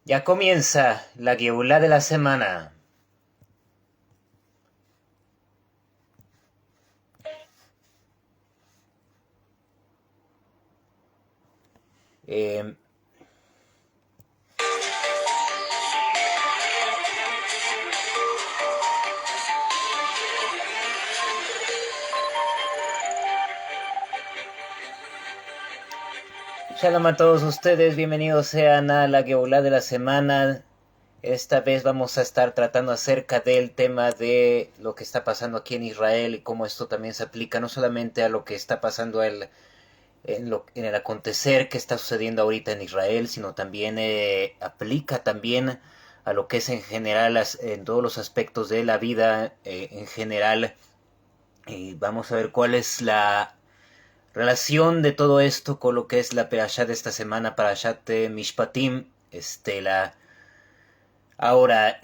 Ya comienza la Geulá de la semana. Eh, Shalom a todos ustedes, bienvenidos sean a la Geulá de la semana. Esta vez vamos a estar tratando acerca del tema de lo que está pasando aquí en Israel y cómo esto también se aplica no solamente a lo que está pasando en el acontecer que está sucediendo ahorita en Israel, sino también aplica también a lo que es en general, en todos los aspectos de la vida en general. Y vamos a ver cuál es la relación de todo esto con lo que es la Perashá de esta semana, Parashat Mishpatim. Ahora,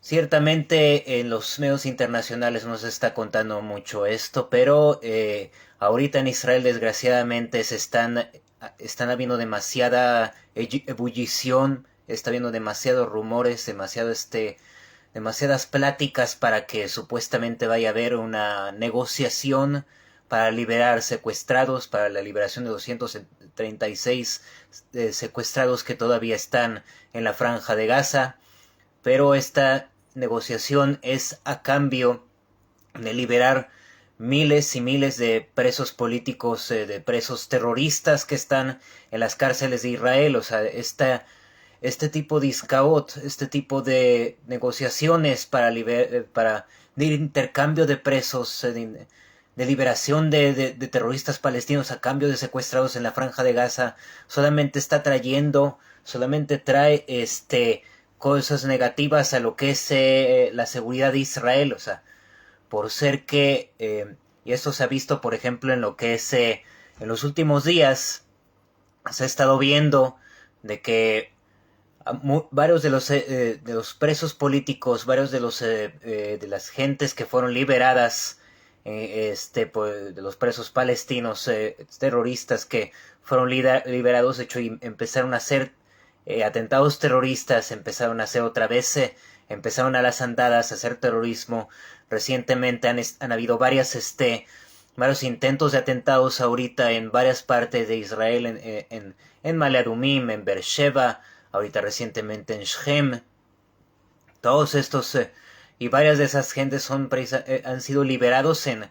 ciertamente en los medios internacionales no se está contando mucho esto, pero ahorita en Israel desgraciadamente están habiendo demasiada ebullición, está habiendo demasiados rumores, demasiadas pláticas para que supuestamente vaya a haber una negociación para liberar secuestrados, para la liberación de 236 secuestrados que todavía están en la franja de Gaza, pero esta negociación es a cambio de liberar miles y miles de presos políticos, de presos terroristas que están en las cárceles de Israel. O sea, este tipo de iscaot, este tipo de negociaciones para de intercambio de presos, de liberación de terroristas palestinos a cambio de secuestrados en la franja de Gaza, solamente trae cosas negativas a lo que es la seguridad de Israel. O sea, por ser que, y esto se ha visto por ejemplo en lo que es en los últimos días, se ha estado viendo de que varios de los presos políticos, varios de las gentes que fueron liberadas, de los presos palestinos terroristas que fueron liberados, de hecho, y empezaron a hacer atentados terroristas, empezaron a hacer otra vez, empezaron a las andadas a hacer terrorismo. Recientemente han habido varios intentos de atentados ahorita en varias partes de Israel, en Male Adumim, en Beersheba, ahorita recientemente en Shem. Todos estos y varias de esas gentes han sido liberados en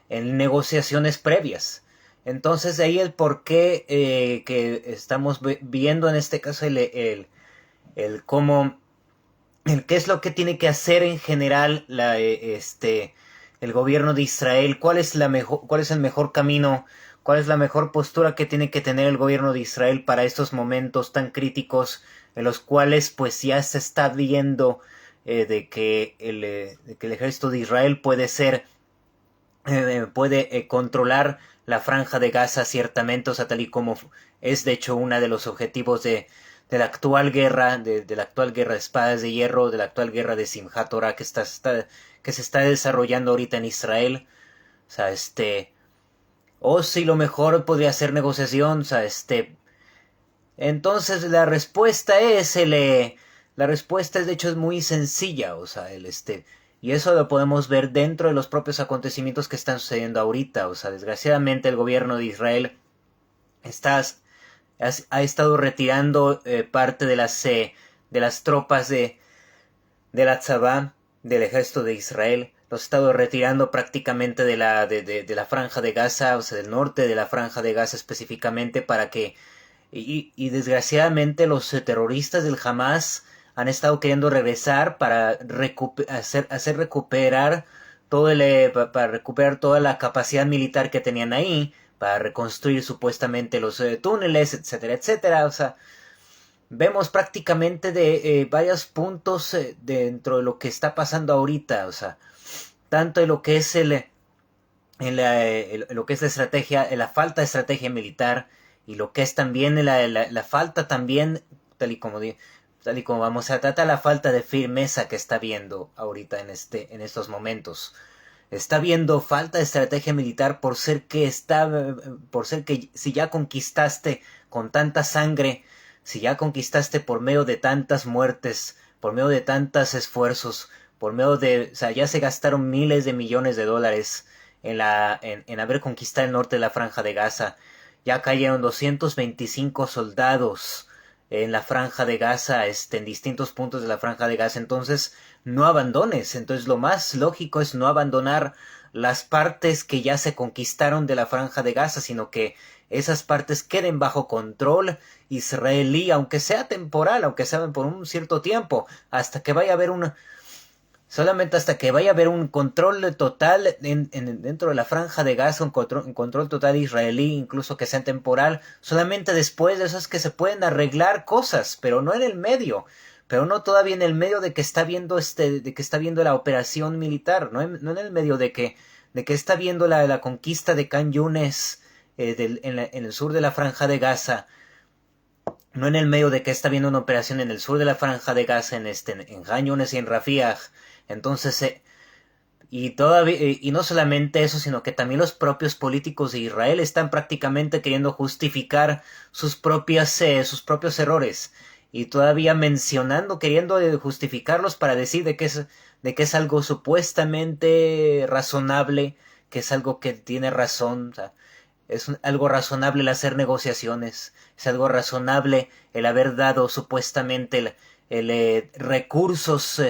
negociaciones previas. Entonces de ahí el por qué que estamos viendo en este caso el cómo, el qué es lo que tiene que hacer en general el gobierno de Israel, cuál es el mejor camino, cuál es la mejor postura que tiene que tener el gobierno de Israel para estos momentos tan críticos en los cuales pues ya se está viendo de que el ejército de Israel puede controlar la franja de Gaza ciertamente, o sea, tal y como es de hecho uno de los objetivos de la actual guerra, de la actual guerra de espadas de hierro, de la actual guerra de Simchat Torah que se está desarrollando ahorita en Israel. O sea, o si lo mejor podría ser negociación, o sea, entonces la respuesta es de hecho es muy sencilla. O sea, y eso lo podemos ver dentro de los propios acontecimientos que están sucediendo ahorita. O sea, desgraciadamente el gobierno de Israel está, ha estado retirando parte de las tropas de la Tzabá, del ejército de Israel. Los ha estado retirando prácticamente de la franja de Gaza, o sea, del norte de la franja de Gaza específicamente, para que y desgraciadamente los terroristas del Hamas han estado queriendo regresar para hacer recuperar para recuperar toda la capacidad militar que tenían ahí, para reconstruir supuestamente los túneles, etcétera, etcétera. O sea, vemos prácticamente de varios puntos dentro de lo que está pasando ahorita. O sea, tanto en lo que es lo que es la estrategia, en la falta de estrategia militar, y lo que es también la falta también, tal y como vamos a tratar, la falta de firmeza que está viendo ahorita en estos momentos. Está viendo falta de estrategia militar por ser que si ya conquistaste con tanta sangre, si ya conquistaste por medio de tantas muertes, por medio de tantos esfuerzos, por medio de, o sea, ya se gastaron miles de millones de dólares en haber conquistado el norte de la Franja de Gaza. Ya cayeron 225 soldados en la Franja de Gaza, en distintos puntos de la Franja de Gaza. Entonces, no abandones. Entonces, lo más lógico es no abandonar las partes que ya se conquistaron de la Franja de Gaza, sino que esas partes queden bajo control israelí, aunque sea temporal, aunque sea por un cierto tiempo, hasta que vaya a haber solamente hasta que vaya a haber un control total dentro de la Franja de Gaza, un control total israelí, incluso que sea temporal. Solamente después de eso es que se pueden arreglar cosas, pero no en el medio. Pero no todavía en el medio de que está viendo de que está viendo la operación militar, no en el medio de que está viendo la conquista de Khan Yunis en el sur de la Franja de Gaza, no en el medio de que está viendo una operación en el sur de la Franja de Gaza, en Khan Yunis y en Rafah. Entonces, y no solamente eso, sino que también los propios políticos de Israel están prácticamente queriendo justificar sus propios errores y todavía mencionando, queriendo justificarlos para decir de que es algo supuestamente razonable, que es algo que tiene razón. O sea, algo razonable el hacer negociaciones, es algo razonable el haber dado supuestamente recursos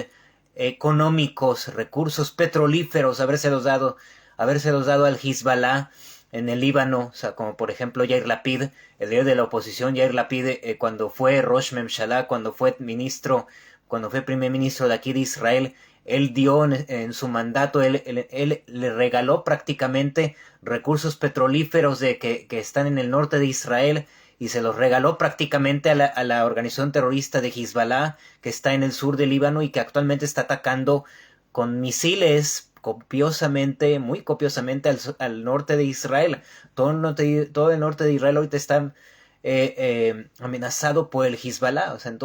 económicos, recursos petrolíferos, habérselos dado al Hezbollah en el Líbano. O sea, como por ejemplo Yair Lapid, el líder de la oposición. Yair Lapid, cuando fue Rosh Memshalá, cuando fue primer ministro de aquí de Israel, él dio en su mandato, él le regaló prácticamente recursos petrolíferos que están en el norte de Israel, y se los regaló prácticamente a la organización terrorista de Hezbollah, que está en el sur del Líbano y que actualmente está atacando con misiles muy copiosamente al norte de Israel. Todo el norte de Israel ahorita está amenazado por el Hezbollah. O sea,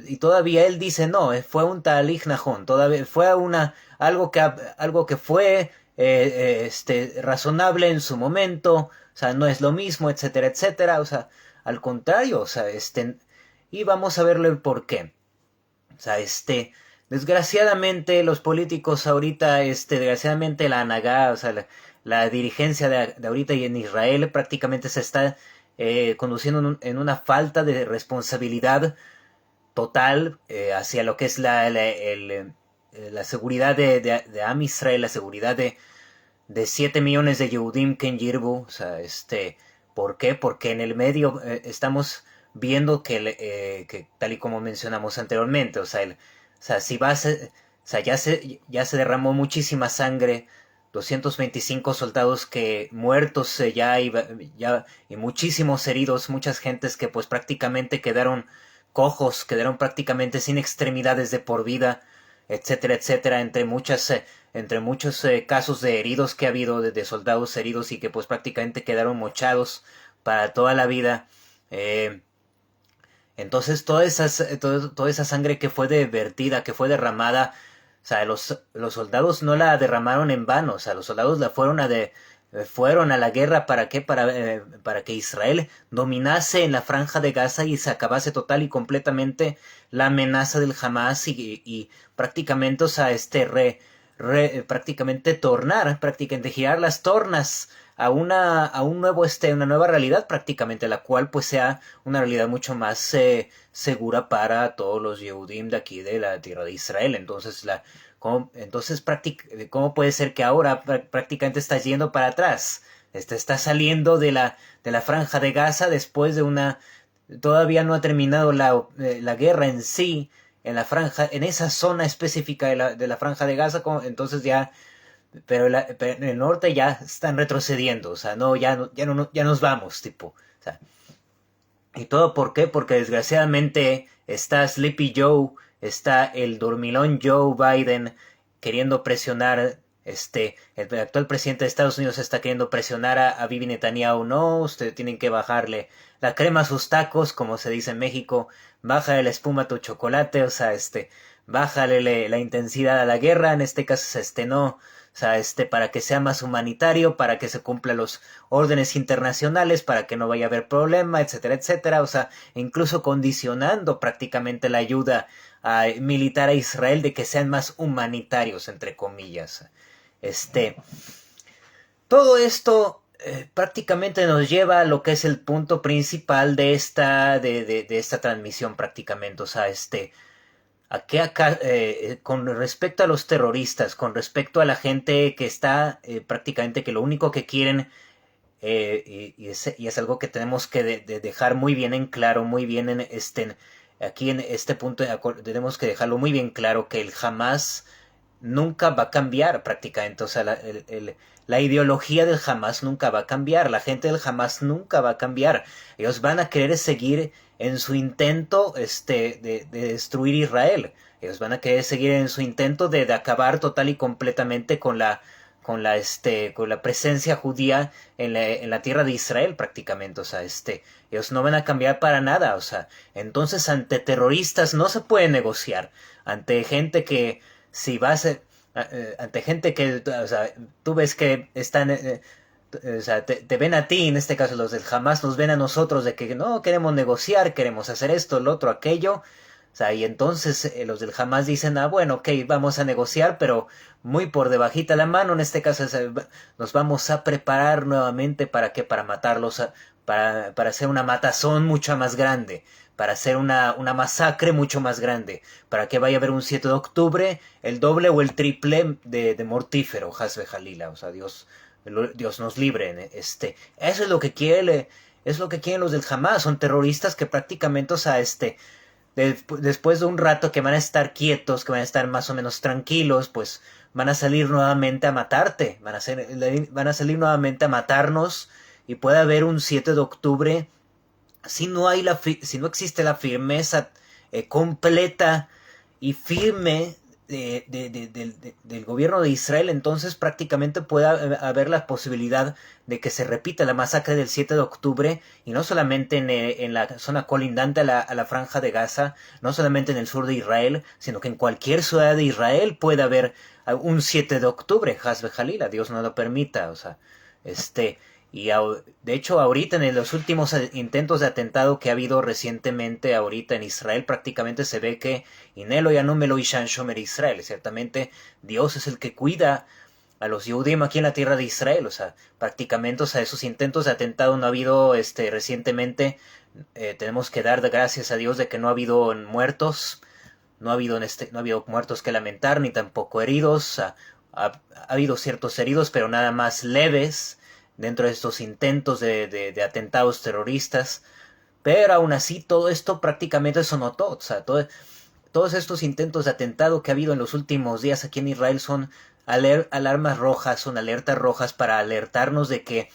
y todavía él dice, no, fue un Talich Nahon, todavía fue algo que fue razonable en su momento. O sea, no es lo mismo, etcétera, etcétera. O sea, al contrario, o sea, y vamos a verlo el por qué. O sea, desgraciadamente los políticos ahorita, desgraciadamente la Hanagá, o sea, la dirigencia de ahorita y en Israel prácticamente se está conduciendo en una falta de responsabilidad total hacia lo que es la seguridad de Am Israel, la seguridad de 7 millones de Yehudim Ken Yirbu. O sea, ¿por qué? Porque en el medio estamos viendo que tal y como mencionamos anteriormente, o sea, si vas, o sea, ya se derramó muchísima sangre, 225 soldados muertos y muchísimos heridos, muchas gentes que pues prácticamente quedaron cojos, quedaron prácticamente sin extremidades de por vida, etcétera, etcétera, entre muchos casos de heridos que ha habido, de soldados heridos y que pues prácticamente quedaron mochados para toda la vida. Entonces toda esa sangre que fue vertida, que fue derramada, o sea, los soldados no la derramaron en vano. O sea, los soldados fueron a la guerra. ¿Para qué? Para que Israel dominase en la Franja de Gaza y se acabase total y completamente la amenaza del Hamas y prácticamente, o sea, prácticamente prácticamente girar las tornas a una nueva realidad, prácticamente, la cual pues sea una realidad mucho más segura para todos los Yehudim de aquí de la tierra de Israel. Entonces, ¿cómo puede ser que ahora prácticamente estás yendo para atrás? Está saliendo de la Franja de Gaza después de todavía no ha terminado la guerra en sí, en esa zona específica de la Franja de Gaza. Entonces ya, pero en el norte ya están retrocediendo. O sea, ya nos vamos, tipo. O sea, ¿y todo por qué? Porque desgraciadamente está Sleepy Joe, está el dormilón Joe Biden queriendo presionar, el actual presidente de Estados Unidos está queriendo presionar a Bibi Netanyahu. No, ustedes tienen que bajarle la crema a sus tacos, como se dice en México, baja la espuma a tu chocolate. O sea, bájale la intensidad a la guerra, en este caso no, o sea, para que sea más humanitario, para que se cumplan los órdenes internacionales, para que no vaya a haber problema, etcétera, etcétera, o sea, incluso condicionando prácticamente la ayuda militar a Israel de que sean más humanitarios, entre comillas. Todo esto prácticamente nos lleva a lo que es el punto principal de esta transmisión prácticamente, o sea, con respecto a los terroristas, con respecto a la gente que está prácticamente que lo único que quieren, y es algo que tenemos que dejar muy bien en claro, muy bien aquí en este punto tenemos que dejarlo muy bien claro que el Hamas nunca va a cambiar prácticamente, o sea, la ideología del Hamas nunca va a cambiar, la gente del Hamas nunca va a cambiar, ellos van a querer seguir en su intento de destruir Israel, ellos van a querer seguir en su intento de acabar total y completamente con la presencia judía en la tierra de Israel prácticamente, o sea, ellos no van a cambiar para nada, o sea, entonces ante terroristas no se puede negociar, ante gente que si vas ante gente que, o sea, tú ves que están, o sea, te ven a ti, en este caso los del Hamas nos ven a nosotros de que no queremos negociar, queremos hacer esto, lo otro, aquello, o sea, y entonces los del Hamas dicen, bueno, ok, vamos a negociar, pero muy por debajita la mano, en este caso nos vamos a preparar nuevamente para matarlos, para hacer una matazón mucho más grande, para hacer una masacre mucho más grande, para que vaya a haber un 7 de octubre el doble o el triple de mortífero, Hasbe Jalila, o sea, Dios nos libre, eso es lo que es lo que quieren los del Hamas, son terroristas que prácticamente, o sea, después de un rato que van a estar quietos, que van a estar más o menos tranquilos, pues van a salir nuevamente a matarte, van a salir nuevamente a matarnos y puede haber un 7 de octubre si no si no existe la firmeza completa y firme del gobierno de Israel, entonces prácticamente puede haber la posibilidad de que se repita la masacre del 7 de octubre y no solamente en la zona colindante a la franja de Gaza, no solamente en el sur de Israel, sino que en cualquier ciudad de Israel puede haber un 7 de octubre, Hasbe Jalila, Dios no lo permita, o sea, y de hecho ahorita en los últimos intentos de atentado que ha habido recientemente ahorita en Israel prácticamente se ve que Inelo ya no me lo Ishan Shomer Israel, ciertamente Dios es el que cuida a los Yehudim aquí en la tierra de Israel, o sea, prácticamente, o sea, esos intentos de atentado no ha habido recientemente, tenemos que dar gracias a Dios de que no ha habido muertos, no ha habido muertos que lamentar, ni tampoco heridos, ha habido ciertos heridos, pero nada más leves, dentro de estos intentos de atentados terroristas, pero aún así todo esto prácticamente se notó, o sea, todos estos intentos de atentado que ha habido en los últimos días aquí en Israel son alarmas rojas, son alertas rojas para alertarnos de que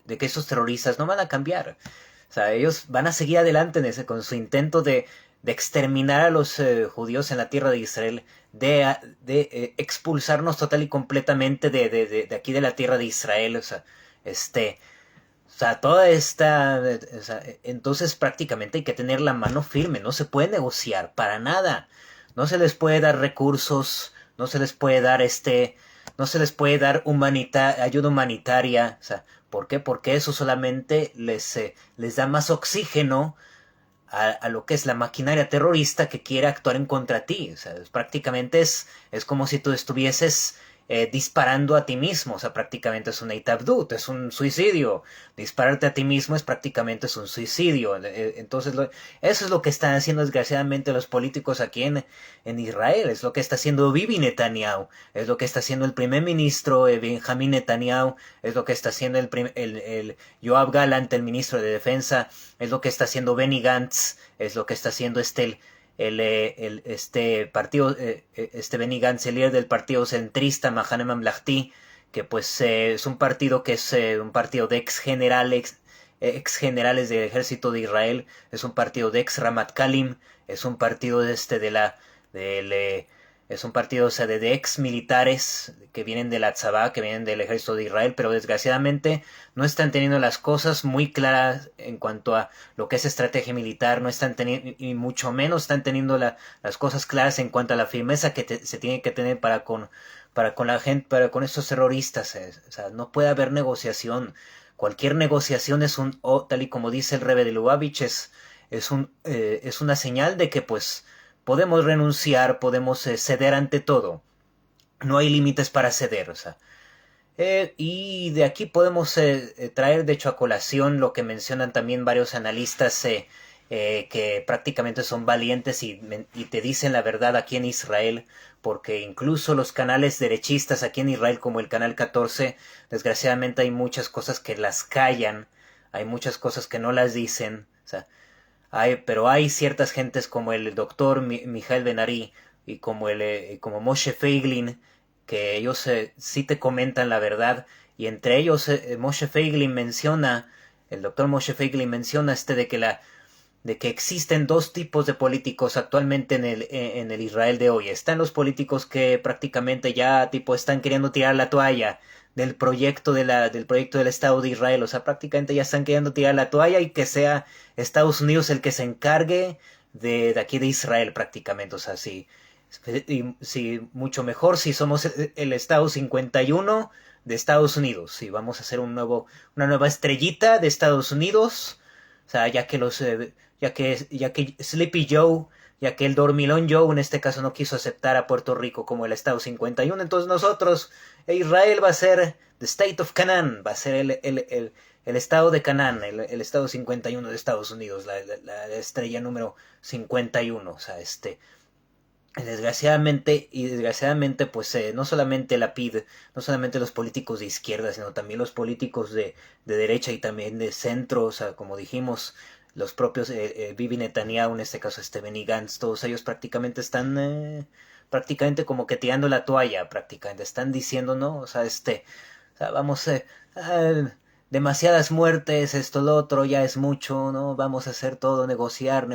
estos terroristas no van a cambiar, o sea, ellos van a seguir adelante con su intento de exterminar a los judíos en la tierra de Israel, de expulsarnos total y completamente de aquí de la tierra de Israel, o sea, toda esta, o sea, entonces prácticamente hay que tener la mano firme, no se puede negociar para nada, no se les puede dar recursos, no se les puede dar no se les puede dar ayuda humanitaria, o sea, ¿por qué? Porque eso solamente les da más oxígeno a lo que es la maquinaria terrorista que quiere actuar en contra ti. O sea, prácticamente es como si tú estuvieses disparando a ti mismo. O sea, prácticamente es un itabdut, es un suicidio. Dispararte a ti mismo prácticamente es un suicidio. Entonces, eso es lo que están haciendo desgraciadamente los políticos aquí en Israel. Es lo que está haciendo Bibi Netanyahu. Es lo que está haciendo el primer ministro Benjamin Netanyahu. Es lo que está haciendo el Yoav Gallant, el ministro de Defensa. Es lo que está haciendo Benny Gantz, es lo que está haciendo partido, Benny Gantz, el líder del partido centrista Mahane Mamlahti, que pues es un partido que es un partido de ex generales del ejército de Israel, es un partido de ex Ramatkalim, es un partido es un partido, o sea, de ex militares que vienen de la Tzabá, que vienen del ejército de Israel, pero desgraciadamente no están teniendo las cosas muy claras en cuanto a lo que es estrategia militar, no están teniendo, y mucho menos están teniendo las cosas claras en cuanto a la firmeza que se tiene que tener para con la gente, para con estos terroristas. O sea, no puede haber negociación. Cualquier negociación es tal y como dice el Rebbe de Lubavitch, es una señal de que pues podemos renunciar, podemos ceder ante todo. No hay límites para ceder, o sea. Y de aquí podemos traer, de hecho, a colación lo que mencionan también varios analistas que prácticamente son valientes y te dicen la verdad aquí en Israel, porque incluso los canales derechistas aquí en Israel, como el Canal 14, desgraciadamente hay muchas cosas que las callan, hay muchas cosas que no las dicen, o sea, pero hay ciertas gentes como el doctor Mijael Ben-Ari y como Moshe Feiglin, que ellos sí te comentan la verdad, y entre ellos Moshe Feiglin menciona, el doctor Moshe Feiglin menciona de que existen dos tipos de políticos actualmente en el Israel de hoy. Están los políticos que prácticamente ya tipo están queriendo tirar la toalla del proyecto del Estado de Israel. O sea, prácticamente ya están queriendo tirar la toalla y que sea Estados Unidos el que se encargue de aquí de Israel prácticamente. O sea, mucho mejor si somos el Estado 51 de Estados Unidos. Si vamos a hacer una nueva estrellita de Estados Unidos. O sea, ya que Sleepy Joe, ya que el Dormilón Joe en este caso no quiso aceptar a Puerto Rico como el Estado 51, entonces nosotros, Israel va a ser the State of Canaan, va a ser el Estado de Canaán, el Estado 51 de Estados Unidos, la estrella número 51, o sea, desgraciadamente, pues no solamente la PID, no solamente los políticos de izquierda, sino también los políticos de derecha y también de centro, o sea, como dijimos, los propios Bibi Netanyahu, en este caso Benny Gantz, todos ellos prácticamente están prácticamente como que tirando la toalla, prácticamente están diciendo, ¿no? O sea, vamos, demasiadas muertes, esto, lo otro, ya es mucho, ¿no? Vamos a hacer todo, negociar,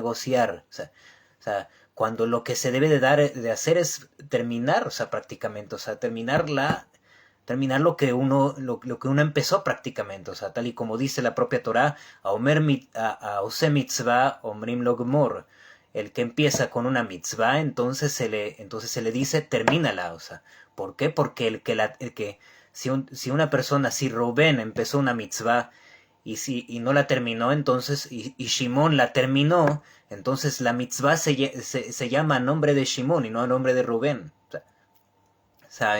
o sea, cuando lo que se debe de hacer es terminar, o sea, prácticamente, o sea, terminar lo que uno empezó prácticamente, o sea, tal y como dice la propia Torá, a Ose mitzvah omrim lo gmor, el que empieza con una mitzvah, entonces se le dice termínala, o sea, ¿por qué? Porque si una persona, si Rubén empezó una mitzvah y no la terminó, entonces, y Shimón la terminó, entonces la mitzvah se llama a nombre de Shimón y no a nombre de Rubén. O sea,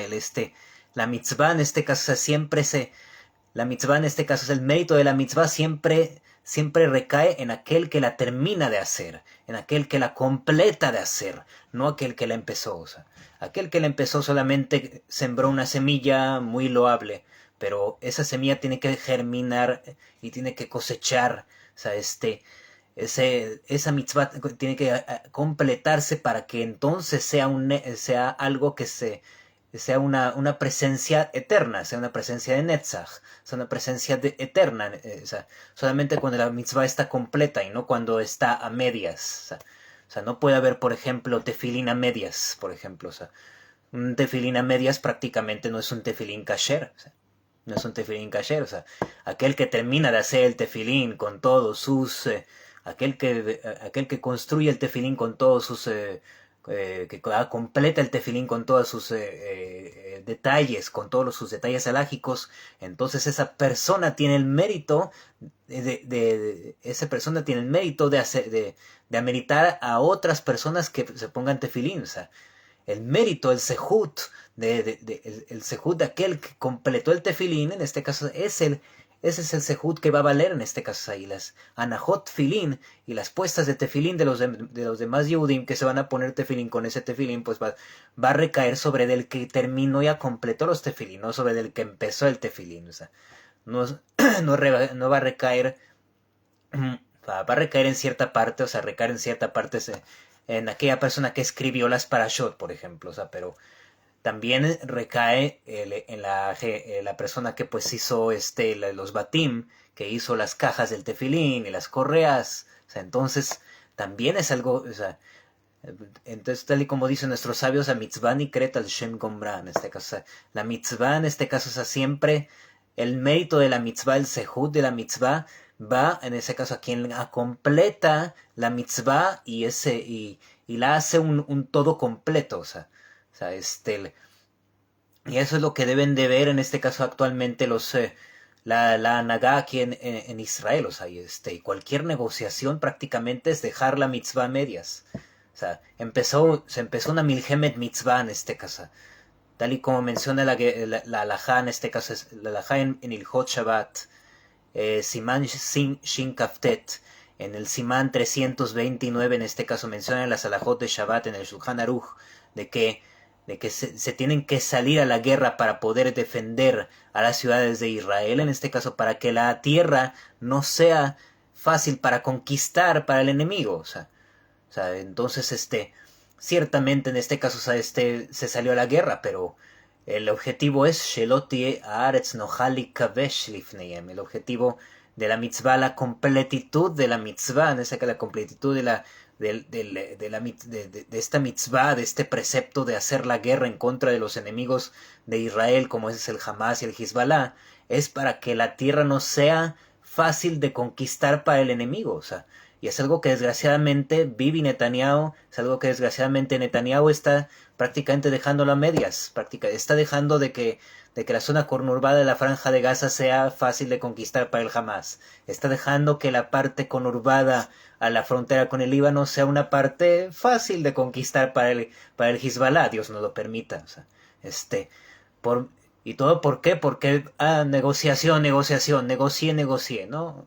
la mitzvah en este caso, o sea, la mitzvah en este caso, el mérito de la mitzvah siempre recae en aquel que la termina de hacer, en aquel que la completa de hacer, no aquel que la empezó. O sea, aquel que la empezó solamente sembró una semilla muy loable, pero esa semilla tiene que germinar y tiene que cosechar. O sea, esa mitzvah tiene que completarse para que entonces sea algo que sea una presencia eterna, sea una presencia de Netzach, sea una presencia eterna, o sea, solamente cuando la mitzvah está completa y no cuando está a medias. O sea, no puede haber, por ejemplo, tefilín a medias, por ejemplo. O sea, un tefilín a medias prácticamente no es un tefilín kasher. O sea, no es un tefilín kasher. O sea, aquel que termina de hacer el tefilín con todos sus... aquel que construye el tefilín con todos sus... que completa el tefilín con todos sus detalles, con todos sus detalles alágicos, entonces esa persona tiene el mérito esa persona tiene el mérito de ameritar a otras personas que se pongan tefilín. O sea, el mérito, el sehut, el sehut de aquel que completó el tefilín, en este caso ese es el sehut que va a valer en este caso ahí, las anahot filín y las puestas de tefilín de los demás Yehudim que se van a poner tefilín con ese tefilín, pues va a recaer sobre del que terminó y completó los tefilín, no sobre del que empezó el tefilín. O sea, no, no va a recaer, va a recaer en cierta parte, o sea, recaer en cierta parte en aquella persona que escribió las parashot, por ejemplo, o sea, pero también recae en la persona que pues hizo los batim, que hizo las cajas del tefilín y las correas. O sea, entonces también es algo, o sea, Entonces, tal y como dicen nuestros sabios, a mitzvah ni kreta al shem gomra, en este caso. O sea, la mitzvah, en este caso, o sea, siempre el mérito de la mitzvah, el sehut de la mitzvah, va, en ese caso, a quien completa la mitzvah y la hace un todo completo, o sea, y eso es lo que deben de ver, en este caso, actualmente la Hanagá aquí en Israel, o sea, y cualquier negociación prácticamente es dejar la mitzvah a medias. O sea, se empezó una milhemet mitzvah en este caso. Tal y como menciona la halajá, en este caso, la halajá en Ilhot Shabbat, Simán Shin Kaftet, en el Simán 329, en este caso menciona las halajot de Shabbat en el Shulchan Aruch, de que se tienen que salir a la guerra para poder defender a las ciudades de Israel, en este caso para que la tierra no sea fácil para conquistar para el enemigo, o sea, entonces, ciertamente en este caso, o sea, se salió a la guerra, pero el objetivo es Sheloti Haaretz Nohali Kavesh Lifneim. El objetivo de la mitzvah, la completitud de la mitzvah, en esa que la completitud de esta mitzvah, de este precepto de hacer la guerra en contra de los enemigos de Israel, como es el Hamas y el Hezbollah, es para que la tierra no sea fácil de conquistar para el enemigo, o sea, y es algo que desgraciadamente Bibi Netanyahu, es algo que desgraciadamente Netanyahu está prácticamente dejándolo a medias, está dejando de que la zona conurbada de la Franja de Gaza sea fácil de conquistar para el Hamas, está dejando que la parte conurbada a la frontera con el Líbano sea una parte fácil de conquistar para el Hezbollah, Dios no lo permita, o sea, por, ¿y todo por qué? Porque, negociación, negocié, ¿no?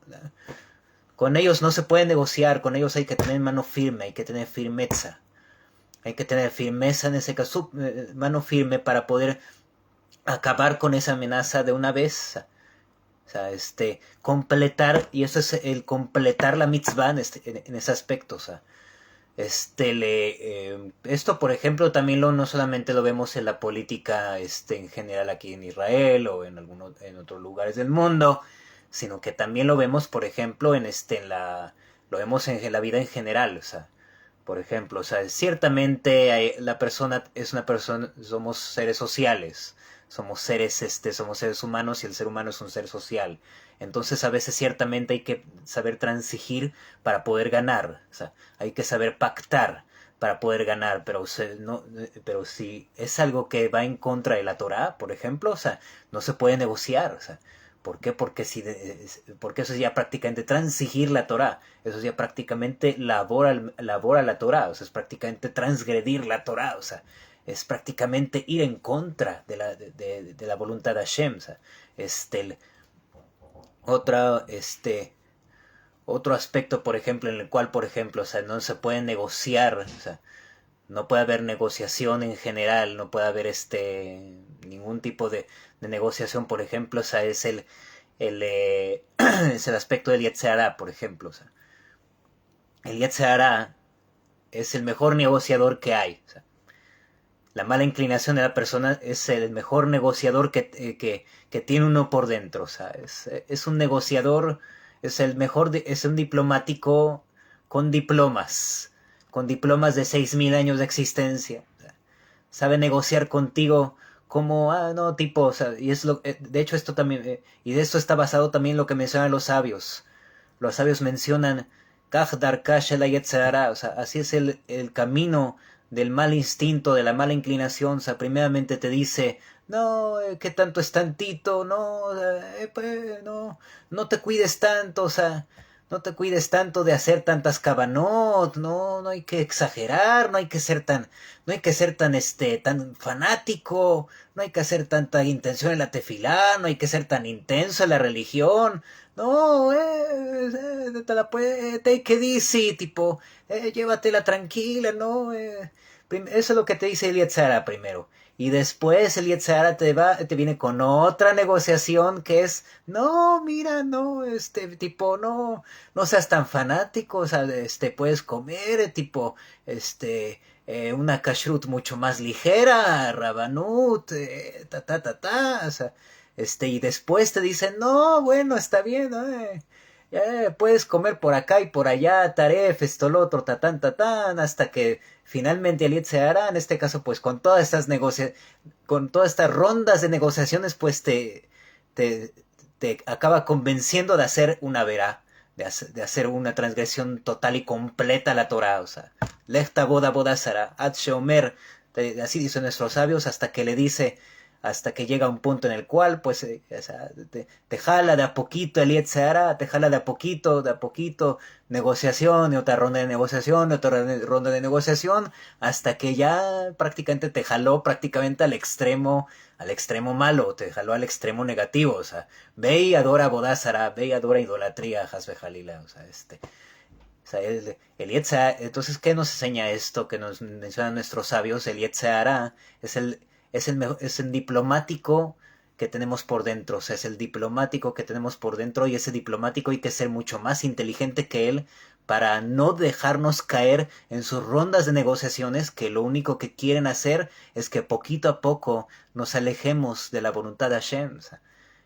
Con ellos no se puede negociar, con ellos hay que tener mano firme, hay que tener firmeza. Hay que tener firmeza en ese caso, mano firme para poder acabar con esa amenaza de una vez. O sea, completar, y eso es el completar la mitzvah en ese aspecto. O sea, esto, por ejemplo, también no solamente lo vemos en la política en general aquí en Israel o en otros lugares del mundo, sino que también lo vemos, por ejemplo, lo vemos en la vida en general, o sea, por ejemplo, o sea, ciertamente la persona es una persona, somos seres sociales, somos seres humanos y el ser humano es un ser social. Entonces a veces ciertamente hay que saber transigir para poder ganar, o sea, hay que saber pactar para poder ganar, pero si es algo que va en contra de la Torá, por ejemplo, o sea, no se puede negociar, o sea, ¿por qué? Porque eso es ya prácticamente transigir la Torá. Eso es ya prácticamente labora la Torá. O sea, es prácticamente transgredir la Torá. O sea, es prácticamente ir en contra de la voluntad de Hashem. O sea, otra, otro aspecto, por ejemplo, en el cual, por ejemplo, o sea, no se puede negociar, o sea, no puede haber negociación en general, no puede haber ningún tipo de negociación, por ejemplo, o sea, es el aspecto del Yetzer Hara, por ejemplo, o sea, el Yetzer Hara es el mejor negociador que hay, o sea, la mala inclinación de la persona es el mejor negociador que tiene uno por dentro, o sea, es un negociador, es un diplomático con diplomas de 6.000 años de existencia. O sea, sabe negociar contigo como, no, tipo, o sea, y de hecho esto también, y de esto está basado también lo que mencionan los sabios. Los sabios mencionan, Kach darkash el Yetzer Hara, o sea, así es el camino del mal instinto, de la mala inclinación. O sea, primeramente te dice, no, que tanto es tantito, no, pues, no te cuides tanto, o sea, no te cuides tanto de hacer tantas cabanot, no hay que exagerar, no hay que ser tan fanático, no hay que hacer tanta intención en la tefilá, no hay que ser tan intenso en la religión, no, te la puede, take it easy, tipo, llévatela tranquila, no, eso es lo que te dice el Yetzer Hara primero. Y después el Yetzer Hara te viene con otra negociación que es, no, mira, no, tipo, no seas tan fanático, o sea, puedes comer, tipo, una kashrut mucho más ligera, rabanut, o sea, y después te dicen, no, bueno, está bien, puedes comer por acá y por allá, taref, esto, lo otro, tatán, tatán, hasta que finalmente el Yetzer Hara, en este caso, pues con todas estas rondas de negociaciones, pues te, te acaba convenciendo de hacer una verá, de hacer una transgresión total y completa a la Torah, o sea, Lechta boda boda sara, ad sheomer, así dicen nuestros sabios, hasta que llega un punto en el cual, pues, o sea, te jala de a poquito el Yetzer Hara, te jala de a poquito, negociación, y otra ronda de negociación, y otra ronda de negociación, hasta que ya prácticamente te jaló prácticamente al extremo malo, te jaló al extremo negativo, o sea, ve y adora Bodázara, ve y adora idolatría, Hasbe Jalila, o sea, o sea, el Yetzer, entonces, ¿qué nos enseña esto que nos mencionan nuestros sabios? El Yetzer Hara es es el diplomático que tenemos por dentro, o sea, es el diplomático que tenemos por dentro y ese diplomático hay que ser mucho más inteligente que él para no dejarnos caer en sus rondas de negociaciones que lo único que quieren hacer es que poquito a poco nos alejemos de la voluntad de Hashem, o sea,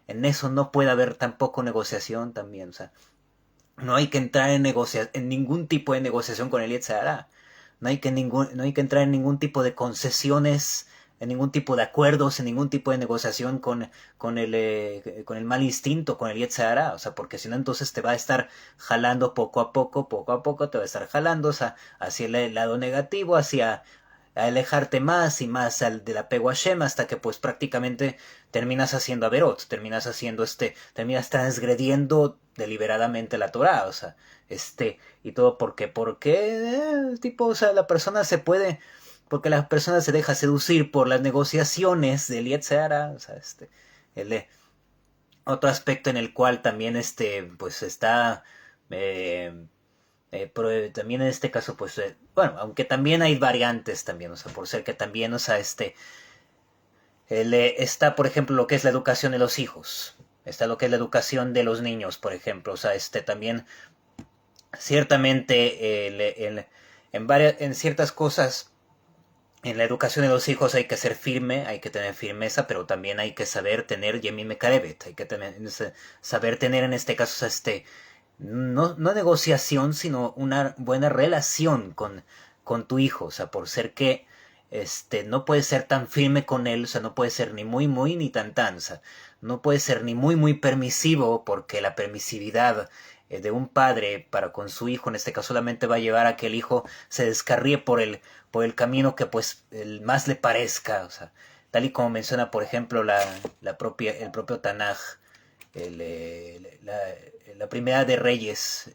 en eso no puede haber tampoco negociación también, o sea, no hay que entrar en ningún tipo de negociación con el Yetzer Hara. No hay que entrar en ningún tipo de concesiones, en ningún tipo de acuerdos, en ningún tipo de negociación con el mal instinto, con el Yetzer Hara. O sea, porque si no, entonces te va a estar jalando poco a poco, te va a estar jalando, o sea, hacia el lado negativo, hacia alejarte más y más del apego a Shem hasta que pues prácticamente terminas haciendo averot, terminas transgrediendo deliberadamente la Torah, o sea, y todo tipo, o sea, porque la persona se deja seducir por las negociaciones del Yetzer Hara, o sea, el, eh, otro aspecto en el cual también, pues está, eh, pero también en este caso, pues, bueno, aunque también hay variantes también, o sea, por ser que también, o sea, está, por ejemplo, lo que es la educación de los hijos, está lo que es la educación de los niños, por ejemplo, o sea, también, ciertamente, en ciertas cosas, en la educación de los hijos hay que ser firme, hay que tener firmeza, pero también hay que saber tener Yemi Mekarevet, hay que saber tener en este caso, o sea, no negociación, sino una buena relación con tu hijo, o sea, por ser que no puedes ser tan firme con él, o sea, no puedes ser ni muy muy ni tan tan, o sea, no puedes ser ni muy muy permisivo porque la permisividad de un padre para con su hijo en este caso solamente va a llevar a que el hijo se descarríe por el camino que pues el más le parezca, o sea, tal y como menciona por ejemplo el propio Tanaj, la primera de Reyes,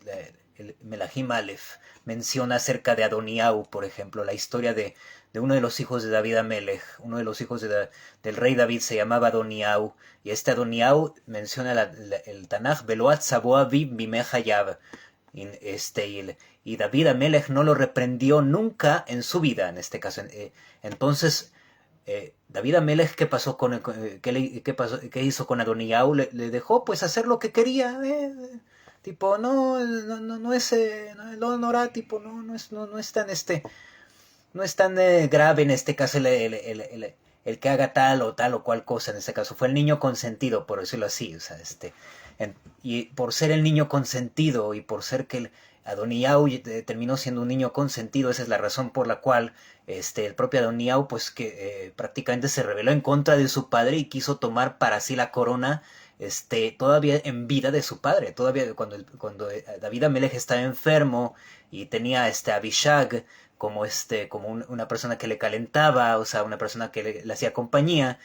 el Melahim Aleph, menciona acerca de Adoniau, por ejemplo, la historia de uno de los hijos de David Amelech, uno de los hijos del rey David se llamaba Adoniau, y Adoniau menciona el Tanaj, Beloat Saboa Bimeja Yab, y David Amelech no lo reprendió nunca en su vida, en este caso. Entonces, David Amelech, ¿qué pasó qué hizo con Adoniau? Le dejó pues hacer lo que quería, tipo, no es, no, tipo, no es tan no es tan grave en este caso el que haga tal o cual cosa, en este caso fue el niño consentido, por decirlo así, o sea, y por ser el niño consentido y por ser que Adoniau terminó siendo un niño consentido, esa es la razón por la cual el propio Adoniau pues que prácticamente se rebeló en contra de su padre y quiso tomar para sí la corona todavía en vida de su padre, todavía cuando David Amelech estaba enfermo y tenía a Abishag como una persona que le calentaba, o sea, una persona que le hacía compañía,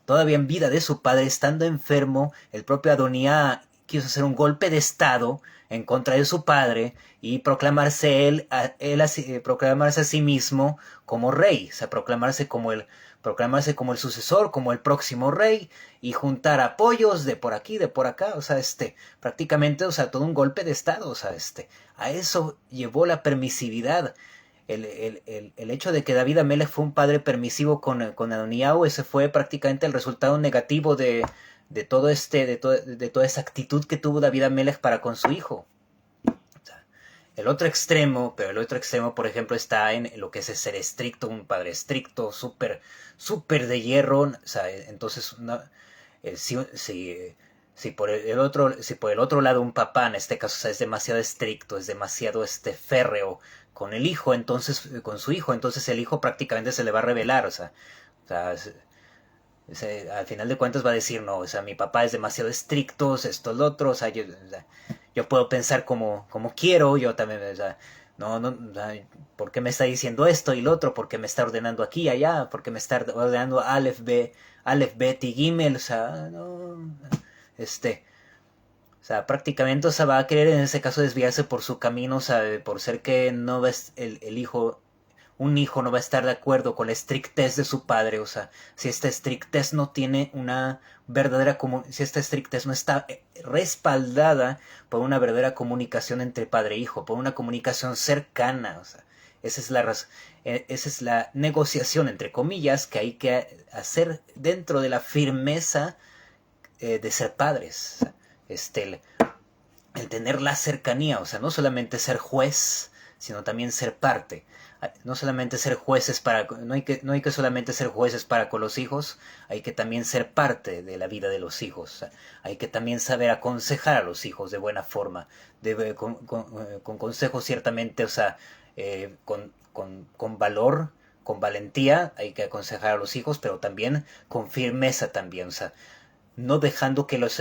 todavía en vida de su padre, estando enfermo, el propio Adonía quiso hacer un golpe de estado en contra de su padre y proclamarse a sí mismo como rey, o sea, proclamarse como el sucesor, como el próximo rey y juntar apoyos de por aquí, de por acá, o sea, prácticamente, o sea, todo un golpe de estado, o sea, a eso llevó la permisividad. El hecho de que David Amelech fue un padre permisivo con Adoniau, ese fue prácticamente el resultado negativo de de toda esa actitud que tuvo David Amelech para con su hijo. O sea, el otro extremo, por ejemplo, está en lo que es ser estricto, un padre estricto, súper de hierro, o sea, entonces, si si por el otro lado un papá, en este caso, o sea, es demasiado estricto, es demasiado férreo con el hijo, entonces, con su hijo, entonces el hijo prácticamente se le va a rebelar, o sea, al final de cuentas va a decir, no, o sea, mi papá es demasiado estricto, esto, lo otro, o sea, yo puedo pensar como quiero, yo también, o sea, no, o sea, ¿por qué me está diciendo esto y lo otro? ¿Por qué me está ordenando aquí y allá? ¿Por qué me está ordenando Aleph, Bet y Gimel? O sea, no, este, o sea, prácticamente, o sea, va a querer en ese caso desviarse por su camino, o sea, por ser que no ves el hijo, un hijo no va a estar de acuerdo con la estrictez de su padre, o sea, si esta estrictez no tiene una verdadera si esta estrictez no está respaldada por una verdadera comunicación entre padre e hijo, por una comunicación cercana, o sea, esa es esa es la negociación entre comillas que hay que hacer dentro de la firmeza de ser padres, o sea, el tener la cercanía, o sea, no solamente ser juez, sino también ser parte. No solamente ser jueces no hay que solamente ser jueces para con los hijos, hay que también ser parte de la vida de los hijos. O sea, hay que también saber aconsejar a los hijos de buena forma, con consejos ciertamente, o sea, con valor, con valentía, hay que aconsejar a los hijos, pero también con firmeza también, o sea, no dejando que los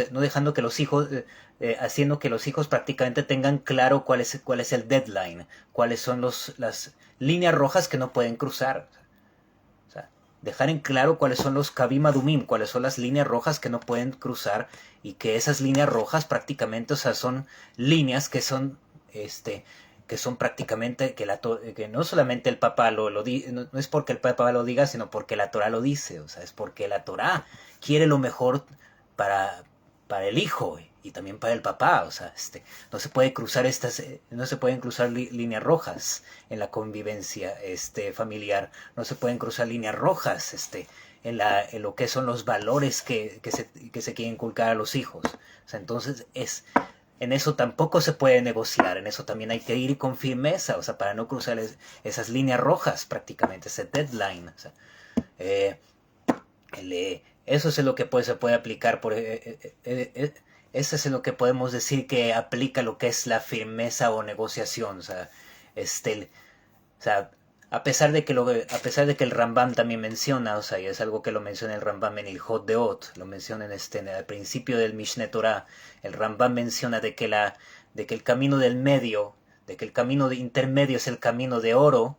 hijos, haciendo que los hijos prácticamente tengan claro cuál es el deadline, cuáles son las líneas rojas que no pueden cruzar. O sea, dejar en claro cuáles son los Kavim Adumim, cuáles son las líneas rojas que no pueden cruzar y que esas líneas rojas prácticamente, o sea, son líneas que son prácticamente que no solamente el papá lo dice, no es porque el papá lo diga, sino porque la Torah lo dice, o sea, es porque la Torah quiere lo mejor para, para el hijo y también para el papá, o sea, no se puede cruzar no se pueden cruzar líneas rojas en la convivencia familiar, no se pueden cruzar líneas rojas en lo que son los valores que se quieren inculcar a los hijos. O sea, entonces en eso tampoco se puede negociar, en eso también hay que ir con firmeza, o sea, para no cruzar esas líneas rojas prácticamente, ese deadline. O sea, eh, eso es en lo que se puede aplicar eso es en lo que podemos decir que aplica lo que es la firmeza o negociación. O sea, este, o sea, a pesar de que el Rambam también menciona, o sea, y es algo que lo menciona el Rambam en el Hot de Ot, lo menciona al principio del Mishneh Torah, el Rambam menciona de que el camino del medio, de que el camino intermedio es el camino de oro,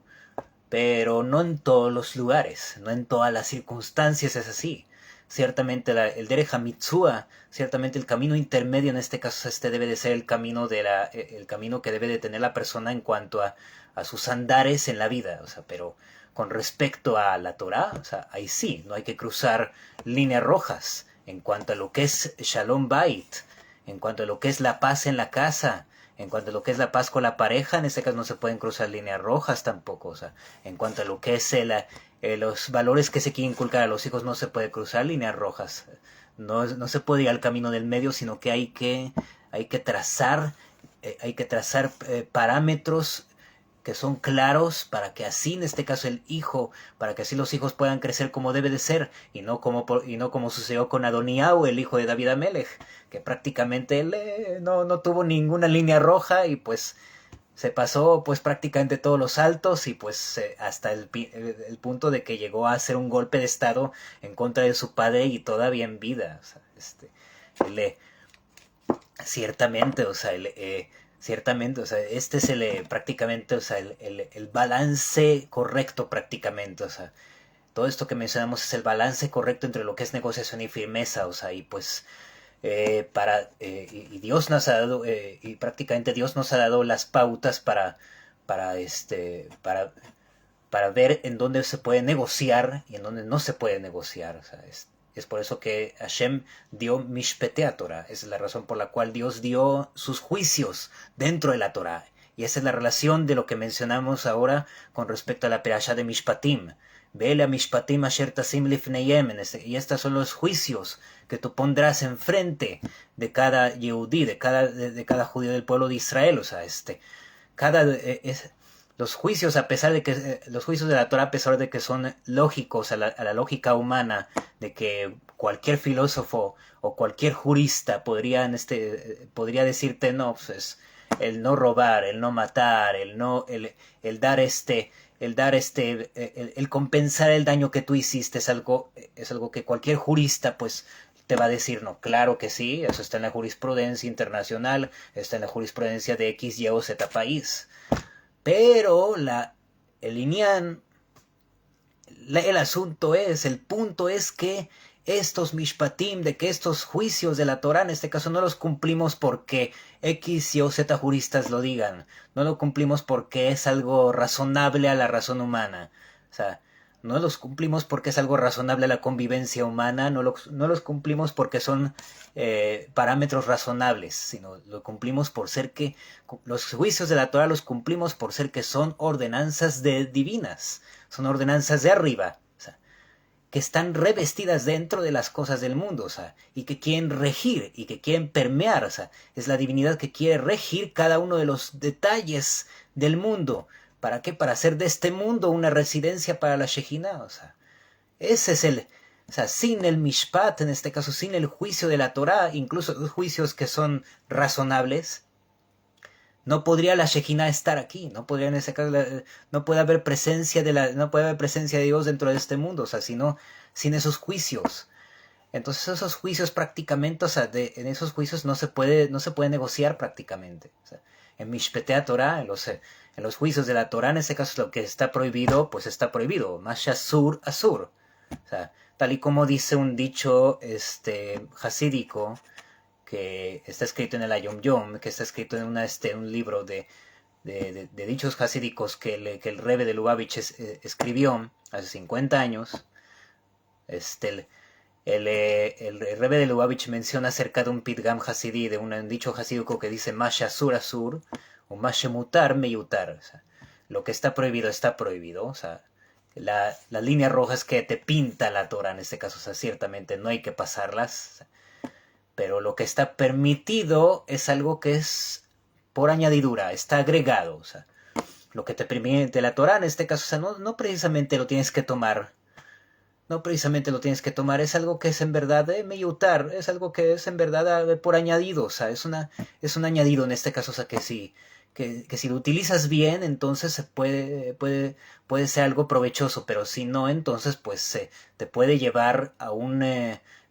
pero no en todos los lugares, no en todas las circunstancias es así. Ciertamente el Derech HaMitzvah, ciertamente el camino intermedio en este caso debe de ser el camino el camino que debe de tener la persona en cuanto a sus andares en la vida, o sea, pero con respecto a la Torah, o sea, ahí sí, no hay que cruzar líneas rojas en cuanto a lo que es Shalom Bait, en cuanto a lo que es la paz en la casa, en cuanto a lo que es la paz con la pareja, en este caso no se pueden cruzar líneas rojas tampoco. O sea, en cuanto a lo que es los valores que se quieren inculcar a los hijos, no se puede cruzar líneas rojas. No se puede ir al camino del medio, sino que hay que trazar parámetros que son claros para que así, en este caso el hijo, para que así los hijos puedan crecer como debe de ser y no como sucedió con Adoniao, el hijo de David Amelech, que prácticamente él no tuvo ninguna línea roja y pues se pasó pues prácticamente todos los saltos y pues hasta el punto de que llegó a hacer un golpe de estado en contra de su padre y todavía en vida. O sea, él, ciertamente, o sea, ciertamente, o sea, este es prácticamente, o sea, el balance correcto prácticamente, o sea, todo esto que mencionamos es el balance correcto entre lo que es negociación y firmeza, o sea, y pues y Dios nos ha dado y prácticamente Dios nos ha dado las pautas para este para ver en dónde se puede negociar y en dónde no se puede negociar. O sea, es por eso que Hashem dio Mishpetea Torah. Esa es la razón por la cual Dios dio sus juicios dentro de la Torah. Y esa es la relación de lo que mencionamos ahora con respecto a la Perashá de Mishpatim. Vele a Mishpatim asher tasim lifneyem. Y estos son los juicios que tú pondrás enfrente de cada Yehudí, de cada judío del pueblo de Israel. O sea, cada los juicios, a pesar de que los juicios de la Torah, a pesar de que son lógicos a la lógica humana, de que cualquier filósofo o cualquier jurista podría decirte, no, pues el no robar, el no matar, el dar el compensar el daño que tú hiciste es algo que cualquier jurista pues te va a decir, no, claro que sí, eso está en la jurisprudencia internacional, está en la jurisprudencia de X, Y o Z país. Pero el INIAN, el punto es que estos mishpatim, de que estos juicios de la Torah, en este caso no los cumplimos porque X y o Z juristas lo digan, no lo cumplimos porque es algo razonable a la razón humana, o sea, no los cumplimos porque es algo razonable a la convivencia humana, no los cumplimos porque son parámetros razonables, sino lo cumplimos por ser que, los juicios de la Torah los cumplimos por ser que son ordenanzas divinas, son ordenanzas de arriba, o sea, que están revestidas dentro de las cosas del mundo, o sea, y que quieren regir, y que quieren permear, o sea, es la divinidad que quiere regir cada uno de los detalles del mundo. ¿Para qué? Para hacer de este mundo una residencia para la Shejina, o sea, ese es o sea, sin el Mishpat, en este caso, sin el juicio de la Torah, incluso los juicios que son razonables, no podría la Shejina estar aquí, no podría en ese caso, no puede haber presencia no puede haber presencia de Dios dentro de este mundo, o sea, sin esos juicios. Entonces esos juicios prácticamente, o sea, en esos juicios no se puede negociar prácticamente. O sea, en Mishpetea Torah, en los juicios de la Torah, en ese caso lo que está prohibido, pues está prohibido. Masha Asur, Asur. O sea, tal y como dice un dicho hasídico, que está escrito en el Ayom Yom, que está escrito en un libro de dichos hasídicos que el Rebbe de Lubavitch escribió hace 50 años. El Rebbe de Lubavitch menciona acerca de un Pidgam Hasidí, de un dicho hasídico que dice Masha Asur Asur, o Masha Mutar Meyutar. O sea, lo que está prohibido está prohibido. O sea, las líneas rojas que te pinta la Torah en este caso, o sea, ciertamente no hay que pasarlas. O sea, pero lo que está permitido es algo que es por añadidura, está agregado. O sea, lo que te permite la Torah en este caso, o sea, no precisamente lo tienes que tomar. No precisamente lo tienes que tomar, es algo que es en verdad meyutar, es algo que es en verdad por añadido, o sea, es un añadido en este caso, o sea, que si lo utilizas bien, entonces puede ser algo provechoso, pero si no, entonces pues te puede llevar a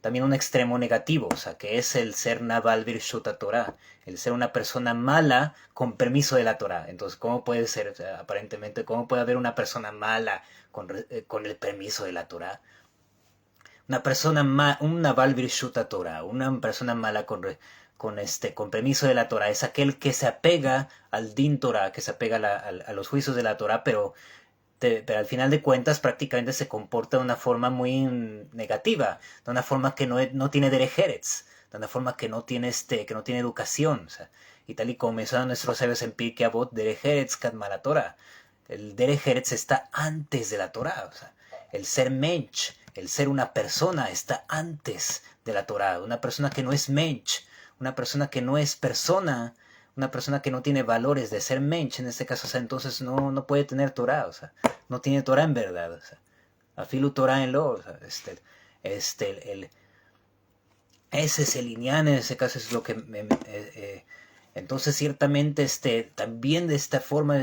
también un extremo negativo, o sea, que es el ser Naval Birshut Torah, el ser una persona mala con permiso de la Torah. Entonces, ¿cómo puede ser, o sea, aparentemente, cómo puede haber una persona mala con el permiso de la Torah? Una persona un Naval Birshut Torah, una persona mala con permiso de la Torah, es aquel que se apega al Din Torah, que se apega a los juicios de la Torah, pero al final de cuentas prácticamente se comporta de una forma muy negativa, de una forma que no tiene derech eretz, de una forma que no tiene educación, o sea, y tal y como mencionan nuestros sabios en Pirkei Avot, derech eretz kadma la Torah, el derech eretz está antes de la Torah, o sea, el ser mensch, el ser una persona está antes de la Torah, una persona que no es mensch, una persona que no es persona, una persona que no tiene valores de ser mensch, en este caso, o sea, entonces no puede tener Torah, o sea, no tiene Torah en verdad, o sea, afilu Torah en lo, o sea, ese es el inyan, en ese caso es lo que entonces ciertamente también de esta forma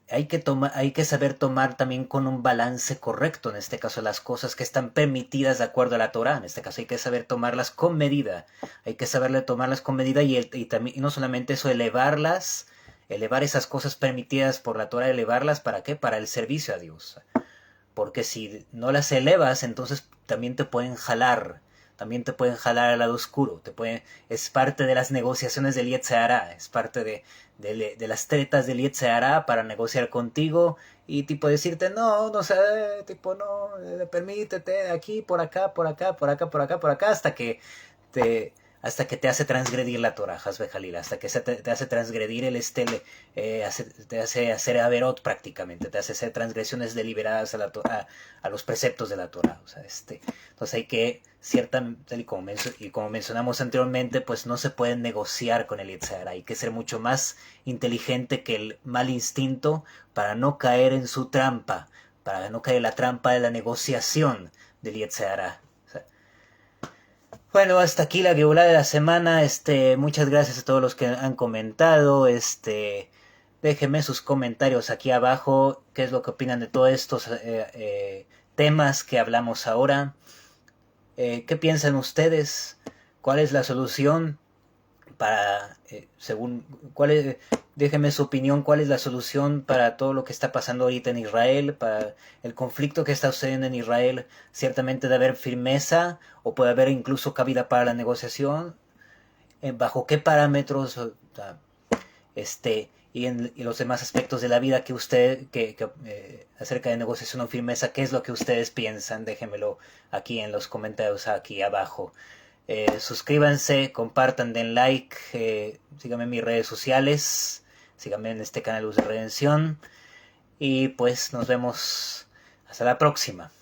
hay que saber tomar también con un balance correcto, en este caso, las cosas que están permitidas de acuerdo a la Torah. En este caso hay que saber tomarlas con medida. Hay que saberle tomarlas con medida y no solamente eso, elevar esas cosas permitidas por la Torah, elevarlas, ¿para qué? Para el servicio a Dios. Porque si no las elevas, entonces también te pueden jalar al lado oscuro, es parte de las negociaciones del Yetzer Hara, es parte de las tretas del Yetzer Hara para negociar contigo y tipo decirte no sé, tipo no, permítete aquí, por acá, por acá, por acá, por acá, por acá, hasta que te hace transgredir la Torah, Hasbe Jalil, hasta que te hace transgredir te hace hacer averot prácticamente, te hace hacer transgresiones deliberadas a los preceptos de la Torah. O sea, entonces hay que, como mencionamos anteriormente, pues no se puede negociar con el Yetzer Hara, hay que ser mucho más inteligente que el mal instinto para no caer en su trampa, para no caer en la trampa de la negociación del Yetzer Hara. Bueno, hasta aquí la Geulá de la semana. Muchas gracias a todos los que han comentado. Déjenme sus comentarios aquí abajo. ¿Qué es lo que opinan de todos estos temas que hablamos ahora? ¿Qué piensan ustedes? ¿Cuál es la solución para, según, déjenme su opinión, cuál es la solución para todo lo que está pasando ahorita en Israel, para el conflicto que está sucediendo en Israel? Ciertamente debe haber firmeza o puede haber incluso cabida para la negociación. ¿Bajo qué parámetros? O sea, y los demás aspectos de la vida que usted, acerca de negociación o firmeza, ¿qué es lo que ustedes piensan? Déjenmelo aquí en los comentarios aquí abajo. Suscríbanse, compartan, den like, síganme en mis redes sociales, síganme en este canal Luz de Redención y pues nos vemos hasta la próxima.